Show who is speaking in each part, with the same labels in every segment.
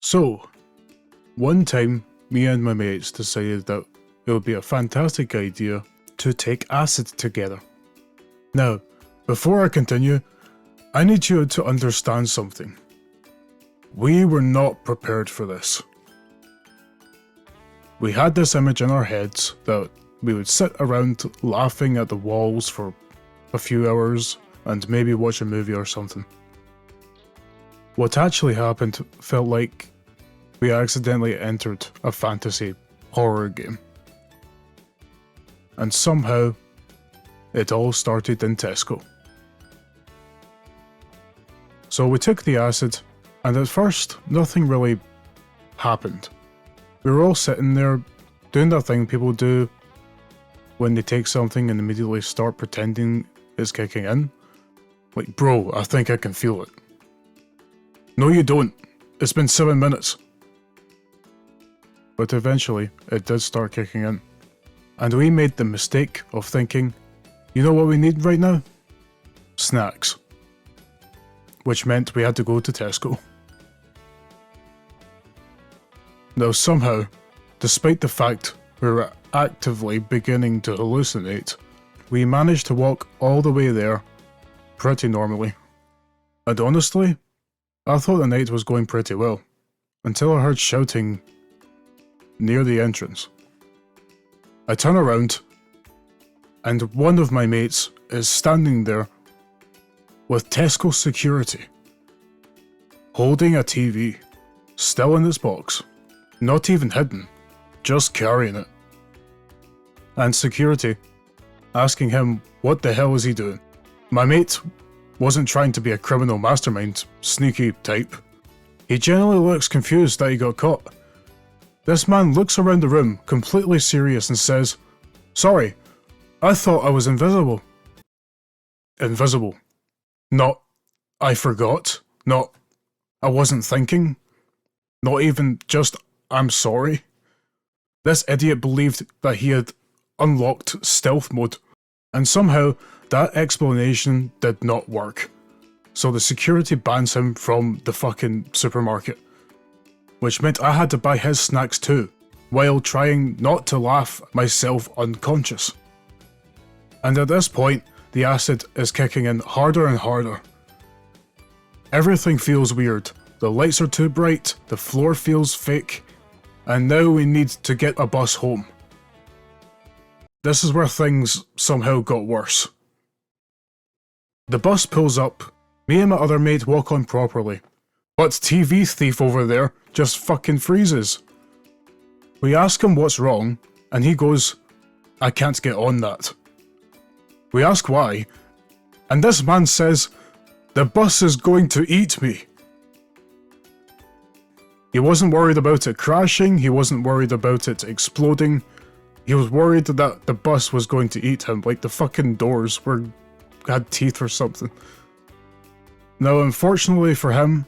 Speaker 1: So, one time, me and my mates decided that it would be a fantastic idea to take acid together. Now, before I continue, I need you to understand something. We were not prepared for this. We had this image in our heads that we would sit around laughing at the walls for a few hours and maybe watch a movie or something. What actually happened felt like we accidentally entered a fantasy horror game. And somehow, it all started in Tesco. So we took the acid, and at first, nothing really happened. We were all sitting there, doing that thing people do when they take something and immediately start pretending it's kicking in. Like, bro, I think I can feel it. No, you don't. It's been 7 minutes. But eventually, it did start kicking in. And we made the mistake of thinking, you know what we need right now? Snacks. Which meant we had to go to Tesco. Now somehow, despite the fact we were actively beginning to hallucinate, we managed to walk all the way there pretty normally. And honestly, I thought the night was going pretty well, until I heard shouting near the entrance. I turn around, and one of my mates is standing there with Tesco security, holding a TV, still in its box, not even hidden, just carrying it. And security asking him what the hell is he doing. My mate wasn't trying to be a criminal mastermind, sneaky type. He generally looks confused that he got caught. This man looks around the room, completely serious, and says, "Sorry, I thought I was invisible." Invisible. Not, "I forgot." Not, "I wasn't thinking." Not even just, "I'm sorry." This idiot believed that he had unlocked stealth mode, and somehow that explanation did not work. So the security bans him from the fucking supermarket. Which meant I had to buy his snacks too, while trying not to laugh myself unconscious. And at this point, the acid is kicking in harder and harder. Everything feels weird. The lights are too bright, the floor feels fake, and now we need to get a bus home. This is where things somehow got worse. The bus pulls up, me and my other mate walk on properly, but TV thief over there just fucking freezes. We ask him what's wrong, and he goes, "I can't get on that." We ask why, and this man says, "The bus is going to eat me." He wasn't worried about it crashing, he wasn't worried about it exploding, he was worried that the bus was going to eat him, like the fucking doors had teeth or something. Now unfortunately for him,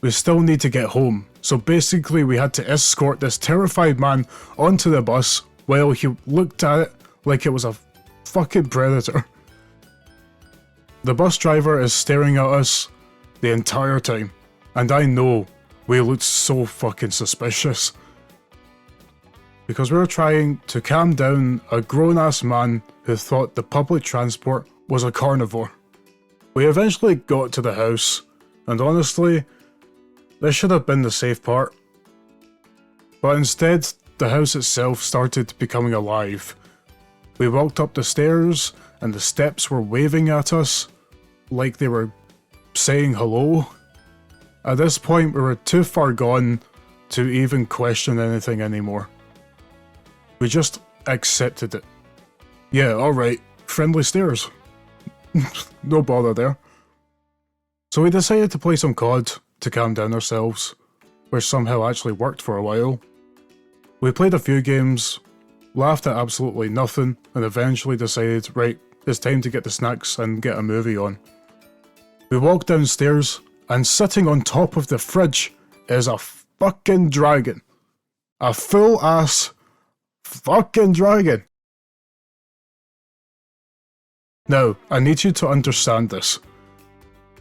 Speaker 1: we still need to get home, so basically we had to escort this terrified man onto the bus while he looked at it like it was a fucking predator. The bus driver is staring at us the entire time, and I know we looked so fucking suspicious. Because we were trying to calm down a grown-ass man who thought the public transport was a carnivore. We eventually got to the house, and honestly, this should have been the safe part. But instead, the house itself started becoming alive. We walked up the stairs, and the steps were waving at us, like they were saying hello. At this point, we were too far gone to even question anything anymore. We just accepted it. Yeah, alright, friendly stairs. No bother there. So we decided to play some COD to calm down ourselves, which somehow actually worked for a while. We played a few games, laughed at absolutely nothing, and eventually decided, right, it's time to get the snacks and get a movie on. We walked downstairs, and sitting on top of the fridge is a fucking dragon. A full-ass fucking dragon. Now, I need you to understand this.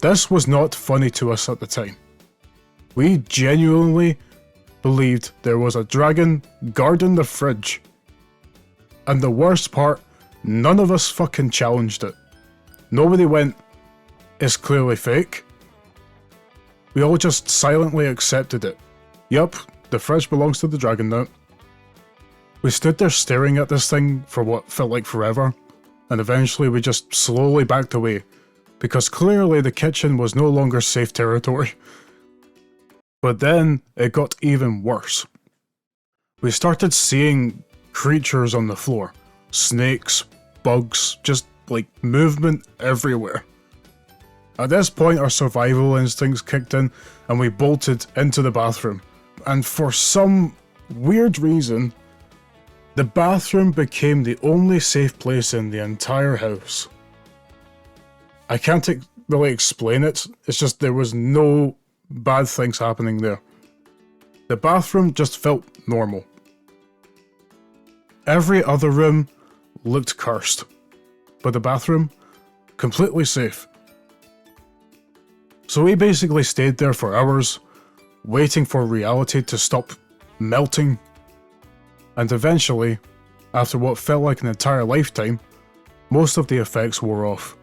Speaker 1: This was not funny to us at the time. We genuinely believed there was a dragon guarding the fridge. And the worst part, none of us fucking challenged it. Nobody went, "It's clearly fake." We all just silently accepted it. Yup, the fridge belongs to the dragon now. We stood there staring at this thing for what felt like forever, and eventually we just slowly backed away, because clearly the kitchen was no longer safe territory. But then it got even worse. We started seeing creatures on the floor. Snakes, bugs, just like movement everywhere. At this point our survival instincts kicked in and we bolted into the bathroom. And for some weird reason, the bathroom became the only safe place in the entire house. I can't really explain it, it's just there was no bad things happening there. The bathroom just felt normal. Every other room looked cursed, but the bathroom, completely safe. So we basically stayed there for hours, waiting for reality to stop melting, and eventually, after what felt like an entire lifetime, most of the effects wore off.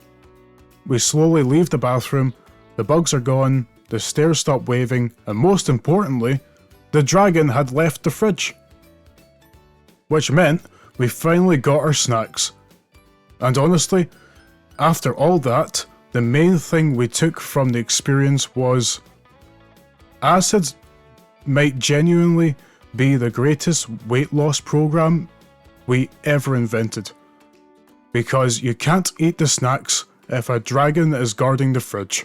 Speaker 1: We slowly leave the bathroom, the bugs are gone, the stairs stopped waving, and most importantly, the dragon had left the fridge. Which meant we finally got our snacks. And honestly, after all that, the main thing we took from the experience was acid might genuinely be the greatest weight loss program we ever invented. Because you can't eat the snacks if a dragon is guarding the fridge.